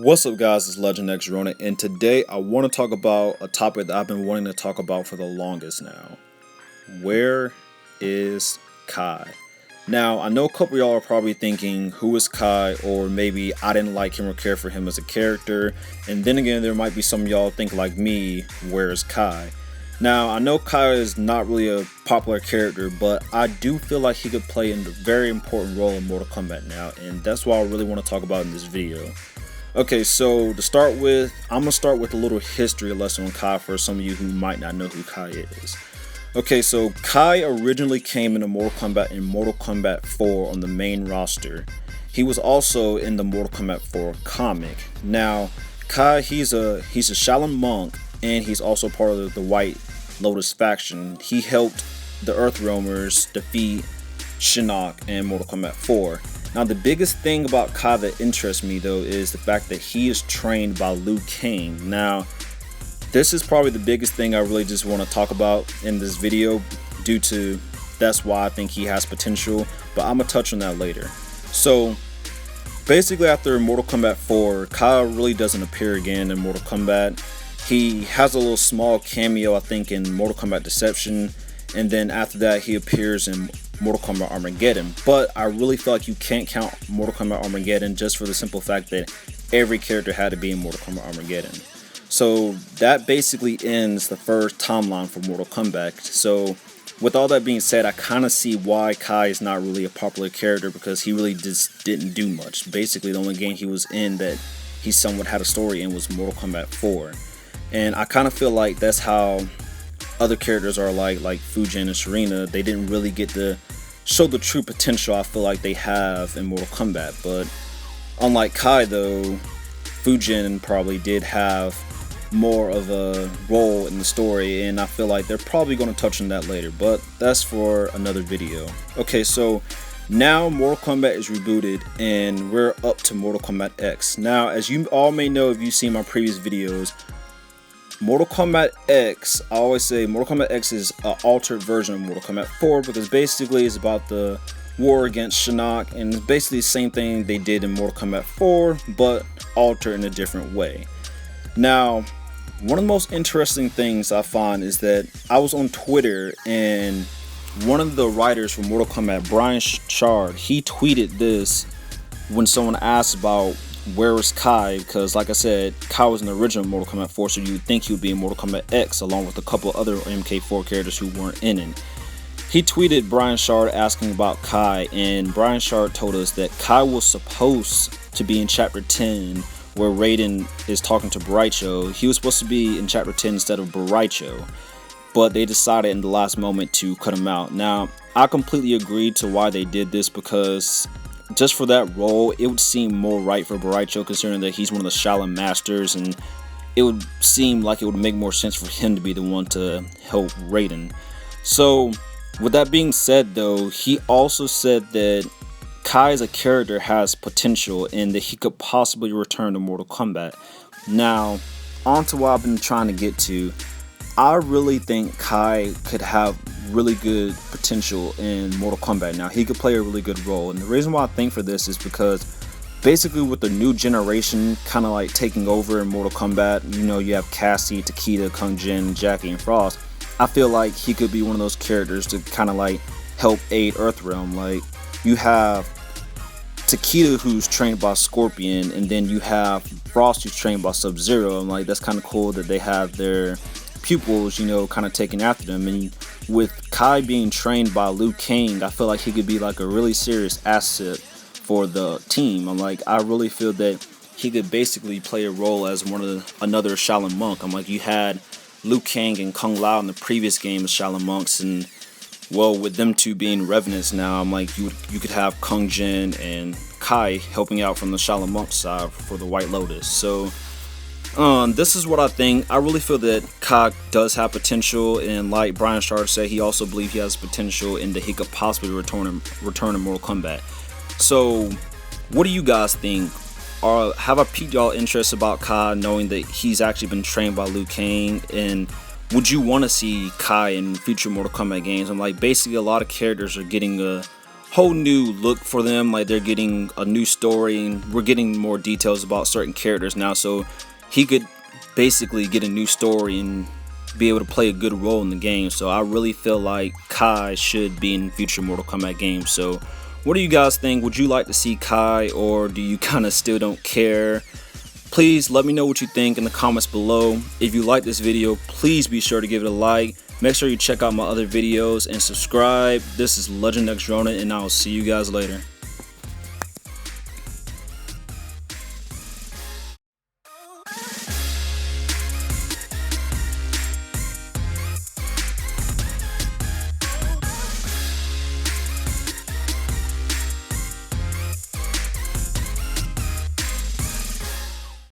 What's up guys, it's Legend X Rona, and today I want to talk about a topic that I've been wanting to talk about for the longest now. Where is Kai? Now, I know a couple of y'all are probably thinking, who is Kai? Or maybe I didn't like him or care for him as a character. And then again, there might be some of y'all think like me, where is Kai? Now, I know Kai is not really a popular character, but I do feel like he could play a very important role in Mortal Kombat now, and that's what I really want to talk about in this video. Okay, so to start with, I'm going to start with a little history lesson on Kai for some of you who might not know who Kai is. Okay, so Kai originally came into Mortal Kombat in Mortal Kombat 4 on the main roster. He was also in the Mortal Kombat 4 comic. Now, Kai, he's a Shaolin monk, and he's also part of the White Lotus faction. He helped the Earthrealmers defeat Shinnok in Mortal Kombat 4. Now, the biggest thing about Kai that interests me though is the fact that he is trained by Liu Kang. Now, this is probably the biggest thing I really just want to talk about in this video, due to that's why I think he has potential, but I'm gonna touch on that later. So basically, after Mortal Kombat 4, Kai really doesn't appear again in Mortal Kombat. He has a little small cameo, I think, in Mortal Kombat Deception, and then after that he appears in Mortal Kombat Armageddon. But I really feel like you can't count Mortal Kombat Armageddon just for the simple fact that every character had to be in Mortal Kombat Armageddon. So that basically ends the first timeline for Mortal Kombat. So with all that being said, I kind of see why Kai is not really a popular character, because he really just didn't do much. Basically, the only game he was in that he somewhat had a story in was Mortal Kombat 4. And I kind of feel like that's how other characters are like Fujin and Serena. They didn't really get to show the true potential I feel like they have in Mortal Kombat. But unlike Kai though, Fujin probably did have more of a role in the story, and I feel like they're probably going to touch on that later, but that's for another video. Okay, so now Mortal Kombat is rebooted and we're up to Mortal Kombat X. Now, as you all may know if you've seen my previous videos, Mortal Kombat X, I always say Mortal Kombat X is an altered version of Mortal Kombat 4, because basically it's about the war against Shinnok, and it's basically the same thing they did in Mortal Kombat 4, but altered in a different way. Now, one of the most interesting things I find is that I was on Twitter, and one of the writers for Mortal Kombat, Brian Shard, he tweeted this when someone asked about where was Kai, because like I said, Kai was in the original Mortal Kombat 4, so you would think he would be in Mortal Kombat X along with a couple other MK4 characters who weren't in it. He tweeted Brian Shard asking about Kai, and Brian Shard told us that Kai was supposed to be in Chapter 10 where Raiden is talking to Baraicho. He was supposed to be in Chapter 10 instead of Baraicho, but they decided in the last moment to cut him out. Now, I completely agree to why they did this, because just for that role, it would seem more right for Baraicho, considering that he's one of the Shaolin masters, and it would seem like it would make more sense for him to be the one to help Raiden. So, with that being said though, he also said that Kai as a character has potential and that he could possibly return to Mortal Kombat. Now, on to what I've been trying to get to. I really think Kai could have really good potential in Mortal Kombat. Now, he could play a really good role, and the reason why I think for this is because basically with the new generation kind of like taking over in Mortal Kombat, you know, you have Cassie, Takeda, Kung Jin, Jackie, and Frost. I feel like he could be one of those characters to kind of like help aid Earthrealm. Like, you have Takeda, who's trained by Scorpion, and then you have Frost, who's trained by Sub-Zero. And like, that's kind of cool that they have their pupils, you know, kind of taking after them. And with Kai being trained by Liu Kang, I feel like he could be like a really serious asset for the team. I really feel that he could basically play a role as another Shaolin monk. You had Liu Kang and Kung Lao in the previous game as Shaolin monks, and well, with them two being revenants now, you could have Kung Jin and Kai helping out from the Shaolin monk side for the White Lotus. So this is what I think. I really feel that Kai does have potential, and like Brian Shard said, he also believes he has potential and that he could possibly return in Mortal Kombat. So what do you guys think? Have I piqued y'all interest about Kai, knowing that he's actually been trained by Liu Kang? And would you want to see Kai in future Mortal Kombat games? Basically a lot of characters are getting a whole new look for them. Like, they're getting a new story, and we're getting more details about certain characters now, so he could basically get a new story and be able to play a good role in the game. So I really feel like Kai should be in future Mortal Kombat games. So what do you guys think? Would you like to see Kai, or do you kind of still don't care? Please let me know what you think in the comments below. If you like this video, please be sure to give it a like. Make sure you check out my other videos and subscribe. This is Legend X Ronin, and I'll see you guys later.